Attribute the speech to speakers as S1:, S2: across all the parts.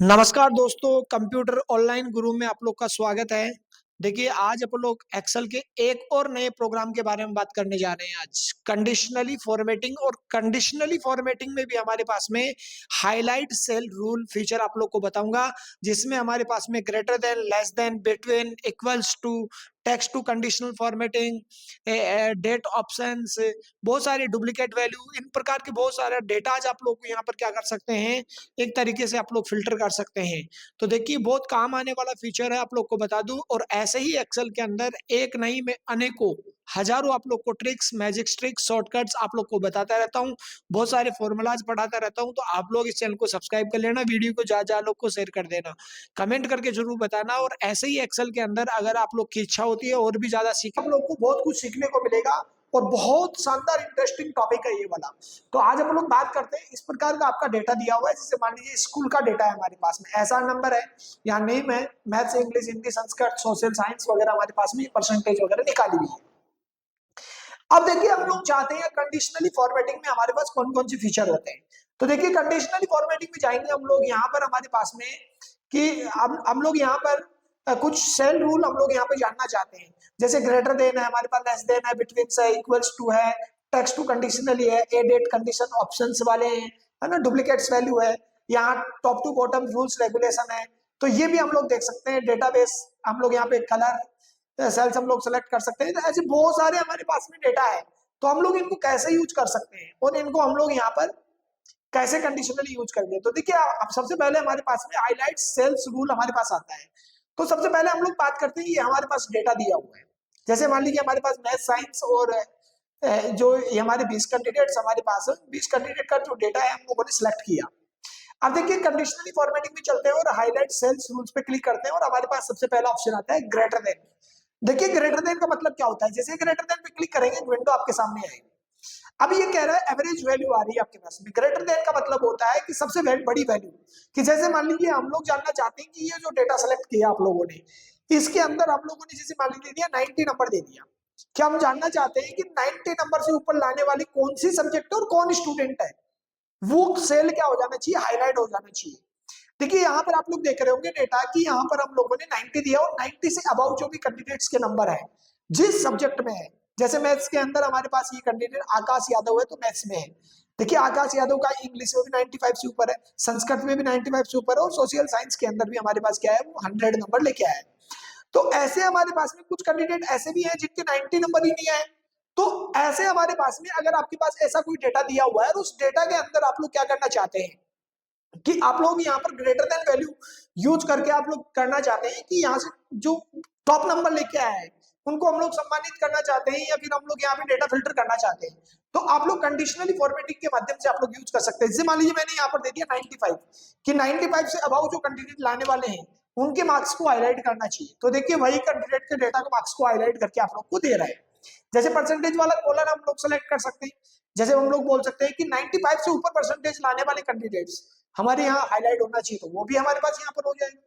S1: नमस्कार दोस्तों, computer online गुरु में आप लोग का स्वागत है। देखिए, आज अपन लोग एक्सेल के एक और नए प्रोग्राम के बारे में बात करने जा रहे हैं आज। कंडीशनली फॉर्मेटिंग, और कंडीशनली फॉर्मेटिंग में भी हमारे पास में हाइलाइट सेल रूल फीचर आप लोग को बताऊंगा, जिसमें हमारे पास में greater than, less than, between, equals to, text to conditional formatting, date options, बहुत सारे डुप्लीकेट वैल्यू, इन प्रकार के बहुत सारे डेटा आज आप लोग को यहाँ पर क्या कर सकते हैं, एक तरीके से आप लोग फिल्टर कर सकते हैं। तो देखिए, बहुत काम आने वाला फीचर है, आप लोग को बता दूं। और ऐसे ही एक्सेल के अंदर एक नहीं में अनेकों हजारों आप लोग को ट्रिक्स, मैजिक ट्रिक्स, शॉर्टकट्स आप लोग को बताता रहता हूं। बहुत सारे फॉर्मूलाज पढ़ाता रहता हूं। तो आप लोग इस चैनल को सब्सक्राइब कर लेना, वीडियो को ज्यादा लोग को शेयर कर देना, कमेंट करके जरूर बताना। और ऐसे ही एक्सेल के अंदर अगर आप लोग की इच्छा होती है और भी ज्यादा सीख, आप लोग को बहुत कुछ सीखने को मिलेगा और बहुत शानदार इंटरेस्टिंग टॉपिक है ये वाला। तो आज हम लोग बात करते हैं, इस प्रकार का आपका डेटा दिया हुआ है, जैसे मान लीजिए स्कूल का डेटा है हमारे पास में, ऐसा नंबर है, यहाँ नेम है, maths, English, Hindi, Sanskrit, social science वगैरह हमारे पास में परसेंटेज वगैरह निकाली हुई है। अब देखिए, हम लोग चाहते हैं कंडीशनली फॉर्मेटिंग में हमारे पास कौन कौन से फीचर होते हैं। तो देखिए, कंडीशनली फॉर्मेटिंग में जाएंगे हम लोग, यहाँ पर हमारे पास में कि हम लोग यहाँ पर कुछ सेल रूल हम लोग यहाँ पे जानना चाहते हैं। जैसे ग्रेटर देन है हमारे पास, लेस देन है, बिटवीन है, इक्वल्स टू है, टेक्स्ट टू कंडीशनली है, ए डेट कंडीशन ऑप्शंस वाले हैं, है ना, डुप्लीकेट्स वैल्यू है, यहाँ top to bottom rules regulation है। तो ये भी हम लोग देख सकते हैं। डेटाबेस हम लोग यहाँ पे कलर सेल्स हम लोग सेलेक्ट कर सकते हैं। तो ऐसे बहुत सारे हमारे पास में डेटा है, तो हम लोग इनको कैसे यूज कर सकते हैं और इनको हम लोग यहाँ पर कैसे कंडीशनली यूज करेंगे। तो देखिए, अब सबसे पहले हमारे पास में हाईलाइट सेल्स रूल हमारे पास आता है। तो सबसे पहले हम लोग बात करते हैं, ये हमारे पास डेटा दिया हुआ है। जैसे मान लीजिए हमारे पास मैथ, साइंस और जो ये हमारे 20 कैंडिडेट्स हमारे पास है, 20 कैंडिडेट का जो डेटा है हम लोगों ने सिलेक्ट किया। अब देखिए, कंडीशनली फॉर्मेटिंग में चलते हैं और हाईलाइट सेल्स रूल्स पे क्लिक करते हैं और हमारे पास सबसे पहला ऑप्शन आता है ग्रेटर देन। देखिए, ग्रेटर देन का मतलब क्या होता है। जैसे ग्रेटर देन पे क्लिक करेंगे, विंडो आपके सामने आएगी। अब ये कह रहा है एवरेज वैल्यू आ रही है आपके पास में। ग्रेटर देन का मतलब होता है कि सबसे बड़ी वैल्यू, कि जैसे मान लीजिए हम लोग जानना चाहते हैं कि ये जो डेटा सेलेक्ट किया आप लोगों ने, इसके अंदर आप लोगों ने जैसे मान लीजिए दिया 90 नंबर दे दिया। क्या हम जानना चाहते हैं कि 90 नंबर से ऊपर लाने वाली कौन सी सब्जेक्ट है और कौन स्टूडेंट है, वो सेल क्या हो जाना चाहिए, हाईलाइट हो जाना चाहिए। देखिए, यहाँ पर आप लोग देख रहे होंगे डेटा कि यहाँ पर हम लोगों ने 90 दिया और 90 से अबाउ जो भी कैंडिडेट्स के नंबर है जिस सब्जेक्ट में है। जैसे मैथ्स के अंदर हमारे पास ये कैंडिडेट आकाश यादव है, तो मैथ्स में है। देखिए, आकाश यादव का इंग्लिश में भी 95 से ऊपर है, संस्कृत में भी 95 से ऊपर है, और सोशल साइंस के अंदर भी हमारे पास क्या है, वो 100 नंबर लेके आया है। तो ऐसे हमारे पास में कुछ कैंडिडेट ऐसे भी हैं जिनके 90 नंबर ही नहीं आए। तो ऐसे हमारे पास में अगर आपके पास ऐसा कोई डेटा दिया हुआ है और उस डेटा के अंदर आप लोग क्या करना चाहते हैं कि आप लोग यहाँ पर ग्रेटर देन वैल्यू यूज करके आप लोग करना चाहते हैं कि यहाँ से जो टॉप नंबर लेके आया है उनको हम लोग सम्मानित करना चाहते हैं, या फिर हम लोग यहाँ पे डेटा फिल्टर करना चाहते हैं, तो आप लोग कंडीशनली फॉर्मेटिंग के माध्यम से आप लोग यूज कर सकते हैं। जैसे मान लीजिए मैंने यहाँ पर दे दिया 95, कि 95 से अबाउ जो कैंडिडेट लाने वाले हैं उनके मार्क्स को हाईलाइट करना चाहिए। तो देखिए, वही कैंडिडेट के डेटा के मार्क्स को हाईलाइट करके आप लोग को दे रहा है। जैसे परसेंटेज वाला कॉलम हम लोग सेलेक्ट कर सकते हैं। जैसे हम लोग बोल सकते हैं कि 95 से ऊपर परसेंटेज लाने वाले कैंडिडेट्स हमारे यहाँ हाईलाइट होना चाहिए, तो वो भी हमारे पास यहाँ पर हो जाएगा।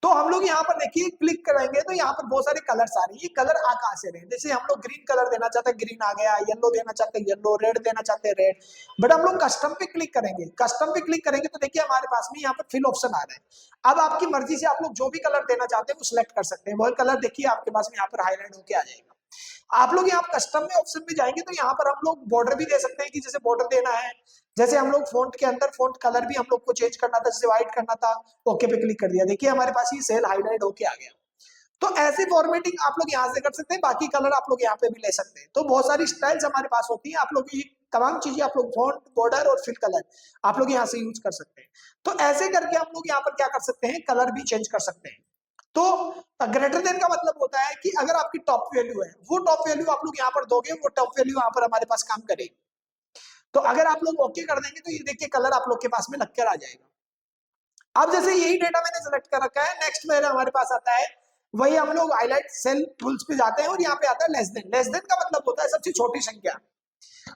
S1: तो हम लोग यहाँ पर देखिए क्लिक करेंगे तो यहाँ पर बहुत सारे कलर्स आ रहे हैं। ये कलर आ कहाँ से रहे हैं, जैसे हम लोग ग्रीन कलर देना चाहते हैं, ग्रीन आ गया, येलो देना चाहते हैं, येलो, रेड देना चाहते हैं, रेड। बट हम लोग कस्टम पे क्लिक करेंगे, कस्टम पे क्लिक करेंगे तो देखिए हमारे पास में यहाँ पर फिल ऑप्शन आ रहा है। अब आपकी मर्जी से आप लोग जो भी कलर देना चाहते हैं वो सिलेक्ट कर सकते हैं। वही कलर देखिए आपके पास में यहाँ पर हाईलाइट होकर आ जाएगा। आप लोग यहाँ कस्टम में ऑप्शन में जाएंगे तो यहाँ पर हम लोग बॉर्डर भी दे सकते हैं, कि जैसे बॉर्डर देना है, जैसे हम लोग फोंट के अंदर फोंट कलर भी हम लोग को चेंज करना था, जैसे व्हाइट करना था, ओके पे क्लिक कर दिया, देखिए हमारे पास ये सेल हाईलाइट होके आ गया। तो ऐसी फॉर्मेटिंग आप लोग यहाँ से कर सकते हैं, बाकी कलर आप लोग यहाँ पे भी ले सकते हैं। तो बहुत सारी स्टाइल्स हमारे पास होती है, आप लोग ये तमाम चीजें आप लोग फॉन्ट, बॉर्डर और फिल कलर आप लोग यहाँ से यूज कर सकते हैं। तो ऐसे करके हम लोग यहाँ पर क्या कर सकते हैं, कलर भी चेंज कर सकते हैं। तो ग्रेटर देन का मतलब होता है कि अगर आपकी टॉप वैल्यू है, वो टॉप वैल्यू आप लोग यहाँ पर दोगे, वो टॉप वैल्यू यहाँ पर हमारे पास काम करेगी। तो अगर आप लोग ओके कर देंगे तो ये देखिए कलर आप लोग के पास में लग कर आ जाएगा। अब जैसे यही डेटा मैंने सेलेक्ट कर रखा है, नेक्स्ट मेरा हमारे पास आता है, वही हम लोग हाईलाइट सेल टूल्स पे जाते हैं और यहाँ पे आता है लेस देन। लेस देन का मतलब होता है सबसे छोटी संख्या।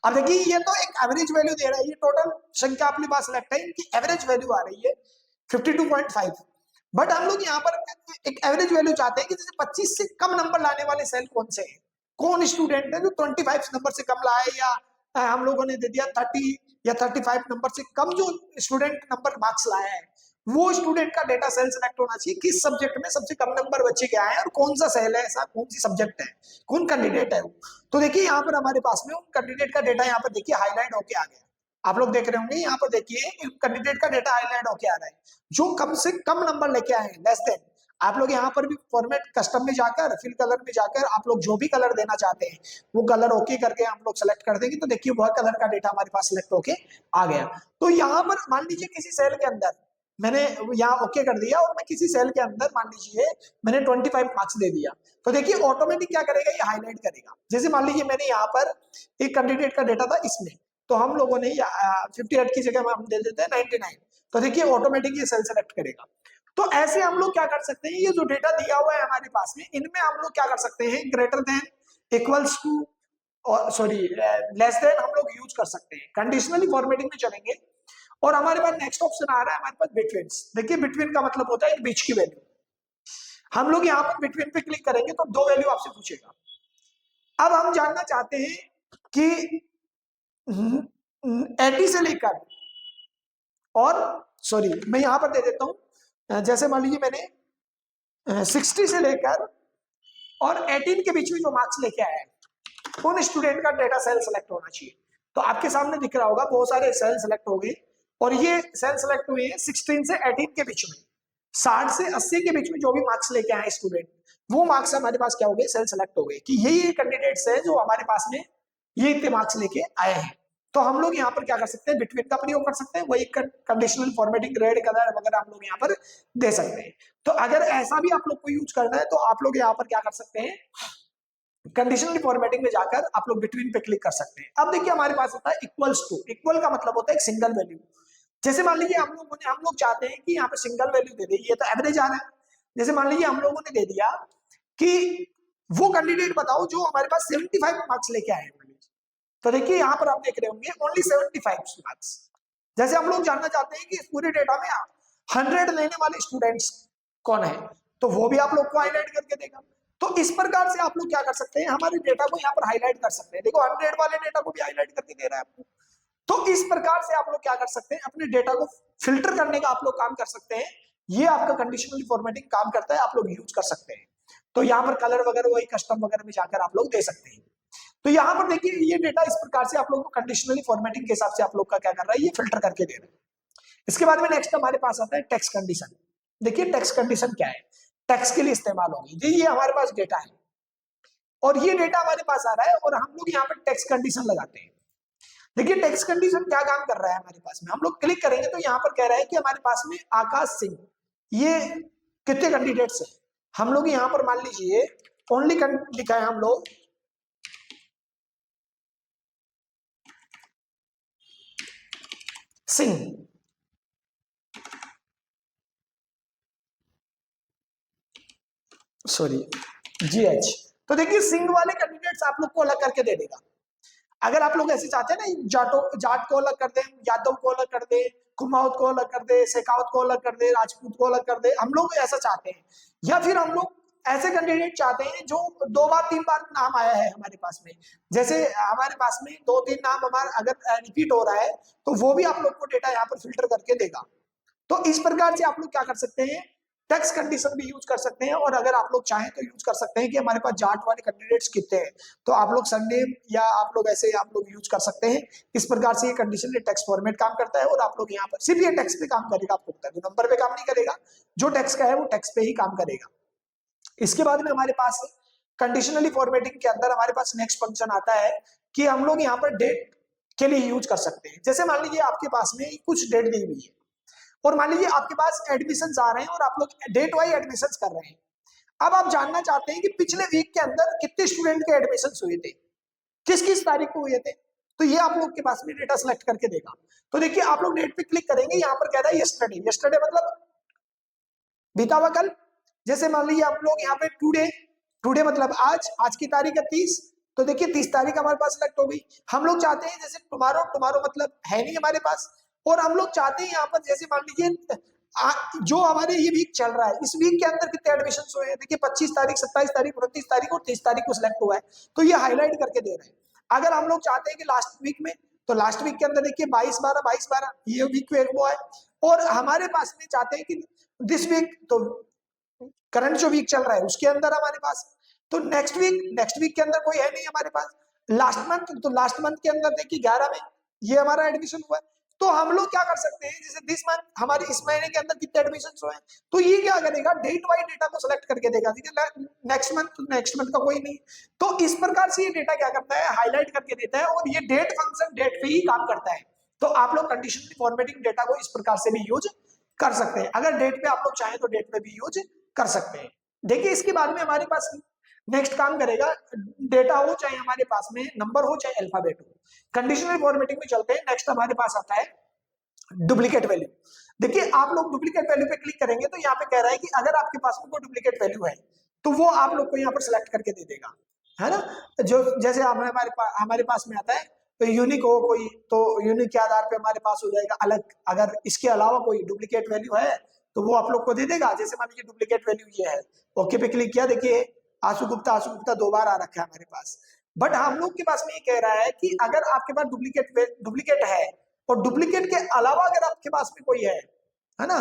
S1: अब देखिए, ये तो एक एवरेज वैल्यू दे रहा है, ये टोटल संख्या अपने पास सेलेक्ट है, इनकी एवरेज वैल्यू आ रही है 52.5। बट हम लोग यहाँ पर एक एवरेज वैल्यू चाहते हैं कि जैसे 25 से कम नंबर लाने वाले सेल कौन से हैं, कौन स्टूडेंट है जो 25 नंबर से कम लाए, या हम लोगों ने दे दिया 30 या 35 नंबर से कम जो स्टूडेंट नंबर मार्क्स लाया है, वो स्टूडेंट का डेटा सेल सेलेक्ट होना चाहिए, किस सब्जेक्ट में सबसे कम नंबर बच्चे के आए हैं और कौन सा सेल है, ऐसा कौन सी सब्जेक्ट है, कौन कैंडिडेट है वो। तो देखिए यहाँ पर हमारे पास में उन कैंडिडेट का डेटा यहाँ पर देखिए हाईलाइट होके आ गया। आप लोग देख रहे होंगे यहाँ पर देखिए कैंडिडेट का डेटा हाईलाइट होके आ रहा है, जो कम से कम नंबर लेके आए हैं, लेस देन। आप लोग यहाँ पर भी फॉर्मेट कस्टम में जाकर फिल कलर में जाकर आप लोग जो भी कलर देना चाहते हैं वो कलर ओके करके हम लोग सेलेक्ट कर देंगे, तो देखिए वह कलर का डेटा हमारे पास सिलेक्ट होके आ गया। तो यहाँ पर मान लीजिए किसी सेल के अंदर मैंने यहाँ ओके कर दिया और मैं किसी सेल के अंदर मान लीजिए मैंने 25 मार्क्स दे दिया, तो देखिए ऑटोमेटिक क्या करेगा, ये हाईलाइट करेगा। जैसे मान लीजिए मैंने यहाँ पर एक कैंडिडेट का डेटा था इसमें, तो हम लोगों ने 58 की जगह हम दे देते हैं 99, तो देखिए ऑटोमेटिक ये सेल सेलेक्ट करेगा। तो ऐसे हम लोग क्या कर सकते हैं, ये जो डेटा दिया हुआ है हमारे पास में, इनमें हम लोग क्या कर सकते हैं, ग्रेटर देन, इक्वल्स टू और सॉरी लेस देन हम लोग यूज कर सकते हैं, कंडीशनली फॉर्मेटिंग में चलेंगे। और हमारे पास नेक्स्ट ऑप्शन आ रहा है हमारे पास बिटवीन। देखिए बिटवीन का मतलब होता है बीच की वैल्यू। हम लोग यहाँ पर बिटवीन पे क्लिक करेंगे तो दो वैल्यू आपसे पूछेगा। अब हम जानना चाहते हैं कि 80 से लेकर और सॉरी मैं यहां पर दे देता हूं, जैसे मान लीजिए मैंने 60 से लेकर और 18 के बीच में जो मार्क्स लेके आया है उन स्टूडेंट का डेटा सेल सेलेक्ट होना चाहिए। तो आपके सामने दिख रहा होगा बहुत सारे सेल सेलेक्ट हो गए और ये सेल सेलेक्ट हुए हैं 16 से 18 के बीच में, 60 से 80 के बीच में जो भी मार्क्स लेके आए स्टूडेंट, वो मार्क्स हमारे पास क्या हो गए, सेल सेलेक्ट हो गए कि ये कैंडिडेट्स है जो हमारे पास में ये इतने मार्क्स लेके आए हैं। तो हम लोग यहाँ पर क्या कर सकते हैं, बिटवीन का प्रयोग कर सकते हैं, वही कंडीशनल फॉर्मेटिंग, रेड कलर वगैरह हम लोग यहाँ पर दे सकते हैं। तो अगर ऐसा भी आप लोग को यूज करना है तो आप लोग यहाँ पर क्या कर सकते हैं, कंडीशनल फॉर्मेटिंग में जाकर आप लोग बिटवीन पे क्लिक कर सकते हैं। अब देखिए हमारे पास होता है इक्वल्स टू। इक्वल का मतलब होता है एक सिंगल वैल्यू। जैसे मान लीजिए हम लोग चाहते हैं कि यहाँ पे सिंगल वैल्यू दे दे, ये तो एवरेज आ रहा है। जैसे मान लीजिए हम लोगों ने दे दिया कि वो कैंडिडेट बताओ जो हमारे पास 75 मार्क्स लेके आए हैं, तो देखिए यहाँ पर आप देख रहे होंगे ओनली 75 मार्क्स। जैसे हम लोग जानना चाहते हैं कि इस पूरे डेटा में 100 लेने वाले स्टूडेंट्स कौन है, तो वो भी आप लोग को हाईलाइट करके देगा। तो इस प्रकार से आप लोग क्या कर सकते हैं, हमारे डेटा को यहाँ पर हाईलाइट कर सकते हैं। देखो 100 वाले डेटा को भी हाईलाइट करके दे रहा है आपको। तो इस प्रकार से आप लोग क्या कर सकते हैं, अपने डेटा को फिल्टर करने का आप लोग काम कर सकते हैं। ये आपका कंडीशनल फॉर्मेटिंग काम करता है, आप लोग यूज कर सकते हैं। तो यहाँ पर कलर वगैरह वही कस्टम वगैरह में जाकर आप लोग दे सकते हैं। तो यहाँ पर देखिए ये डेटा इस प्रकार से आप लोग को कंडीशनली फॉर्मेटिंग के हिसाब से आप लोग का क्या कर रहा है, ये फिल्टर करके दे रहा है। इसके बाद में नेक्स्ट हमारे पास आता है टेक्स्ट कंडीशन। देखिए टेक्स्ट कंडीशन क्या है, टेक्स्ट के लिए इस्तेमाल होगी। ये हमारे पास डेटा है और ये डेटा हमारे पास आ रहा है और हम लोग यहाँ पर टेक्स्ट कंडीशन लगाते हैं। देखिए टेक्स्ट कंडीशन क्या काम कर रहा है हमारे पास में, हम लोग क्लिक करेंगे तो यहाँ पर कह रहा है कि हमारे पास में आकाश सिंह, ये कितने कैंडिडेट्स है। हम लोग यहाँ पर मान लीजिए ओनली लिखा है हम लोग सिंह, सॉरी GH। तो देखिए सिंह वाले कैंडिडेट्स आप लोग को अलग करके दे देगा। अगर आप लोग ऐसे चाहते हैं ना, जाट को अलग कर दे, यादव को अलग कर दे, कुमाऊत को अलग कर दे, शेखावत को अलग कर दे, राजपूत को अलग कर दे, हम लोग ऐसा चाहते हैं। या फिर हम लोग ऐसे कैंडिडेट चाहते हैं जो 2 बार 3 बार नाम आया है हमारे पास में, जैसे हमारे पास में 2-3 नाम हमारा अगर रिपीट हो रहा है तो वो भी आप लोग को डेटा यहाँ पर फिल्टर करके देगा। तो इस प्रकार से आप लोग क्या कर सकते हैं, टेक्स्ट कंडीशन भी यूज कर सकते हैं। और अगर आप लोग चाहें तो यूज कर सकते हैं कि हमारे पास जाट वाले कैंडिडेट्स कितने हैं, तो आप लोग सरनेम या आप लोग ऐसे आप लोग यूज कर सकते हैं। इस प्रकार से ये कंडीशनली टेक्स्ट फॉर्मेट काम करता है और आप लोग यहाँ पर सिर्फ ये टेक्स्ट पे काम करेगा, आपको पता है, नंबर पे काम नहीं करेगा। जो टेक्स्ट का है वो टेक्स्ट पे ही काम करेगा। इसके बाद में हमारे पास कंडीशनली फॉर्मेटिंग के अंदर हमारे पास नेक्स्ट फंक्शन आता है कि हम लोग यहाँ पर डेट के लिए यूज कर सकते हैं। जैसे मान लीजिए आपके पास में कुछ डेट दी हुई है और मान लीजिए आपके पास एडमिशंस आ रहे हैं और आप लोग डेट वाइज एडमिशंस कर रहे हैं। अब आप जानना चाहते हैं कि पिछले वीक के अंदर कितने स्टूडेंट के एडमिशंस हुए थे, किस किस तारीख को हुए थे, तो ये आप लोग के पास में डेटा सेलेक्ट करके देगा। तो देखिए आप लोग डेट पे क्लिक करेंगे, यहाँ पर कह रहा है यस्टरडे। यस्टरडे मतलब बीता हुआ कल। जैसे मान लीजिए आप लोग यहाँ पे टुडे, टुडे मतलब आज की तारीख है 30, तो देखिए 30 तारीख हमारे पास सेलेक्ट हो गई। हम लोग चाहते हैं जैसे टुमारो, टुमारो मतलब है नहीं हमारे पास, और हम लोग चाहते हैं यहाँ पर जैसे मान लीजिए जो हमारे ये वीक चल रहा है, इस वीक के अंदर कितने एडमिशन हुए हैं, देखिए 25 तारीख, 27 तारीख, 29 तारीख और 30 तारीख को सिलेक्ट हुआ है, तो ये हाईलाइट करके दे रहे हैं। अगर हम लोग चाहते हैं कि लास्ट वीक में, तो लास्ट वीक के अंदर देखिए 22-12 22-12 ये वीक वो है। और हमारे पास में चाहते हैं कि दिस वीक, तो करंट जो वीक चल रहा है उसके अंदर हमारे पास, तो नेक्स्ट वीक के अंदर कोई है नहीं हमारे पास। लास्ट मंथ, तो लास्ट मंथ के अंदर देखिए 11 में ये हमारा एडमिशन हुआ है। तो हम लोग क्या कर सकते हैं, जैसे दिस मंथ हमारे इस महीने के अंदर कितने एडमिशन हुए हैं, तो ये क्या करेगा, डेट वाइज डेटा को सिलेक्ट करके देगा। ठीक है, नेक्स्ट मंथ का कोई नहीं, तो इस प्रकार से ये डेटा क्या करता है, हाईलाइट करके देता है, और ये डेट फंक्शन डेट पे ही काम करता है। तो आप लोग कंडीशनली फॉर्मेटिंग डेटा को इस प्रकार से भी यूज कर सकते हैं। अगर डेट पे आप लोग चाहें तो डेट पे भी यूज कर सकते हैं। देखिए इसके बाद में हमारे पास नेक्स्ट काम करेगा, डेटा हो चाहे हमारे पास में नंबर हो चाहे अल्फाबेट हो। कंडीशनल फॉर्मेटिंग में चलते हैं। नेक्स्ट हमारे पास आता है डुप्लीकेट वैल्यू। देखिए आप लोग डुप्लीकेट वैल्यू पे क्लिक करेंगे तो यहाँ पे कह रहा है कि अगर आपके पास में कोई डुप्लीकेट वैल्यू है तो वो आप लोग को यहाँ पर सिलेक्ट करके दे देगा, है ना। जो जैसे हमारे पास में आता है, तो यूनिक हो कोई, तो यूनिक के आधार पे हमारे पास हो जाएगा अलग। अगर इसके अलावा कोई डुप्लीकेट वैल्यू है तो वो आप लोग को दे देगा। जैसे मान लीजिए डुप्लीकेट वैल्यू ये है, ओके पे क्लिक किया, देखिए आशु गुप्ता 2 बार आ रखा है हमारे पास। बट हम लोग के पास में ये कह रहा है कि अगर आपके पास डुप्लीकेट है और डुप्लीकेट के अलावा अगर आपके पास में कोई है ना,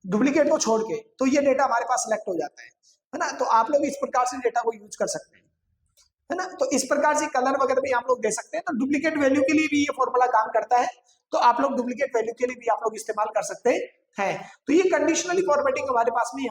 S1: डुप्लीकेट को छोड़ के, तो ये डेटा हमारे पास सिलेक्ट हो जाता है ना। तो आप लोग इस प्रकार से डेटा को यूज कर सकते हैं, है ना। तो इस प्रकार से कलर वगैरह भी आप लोग दे सकते हैं। तो डुप्लीकेट वैल्यू के लिए भी ये फॉर्मूला काम करता है, तो आप लोग डुप्लीकेट वैल्यू के लिए भी आप लोग इस्तेमाल कर सकते हैं। तो ये कंडीशनली फॉर्मेटिंग हमारे पास में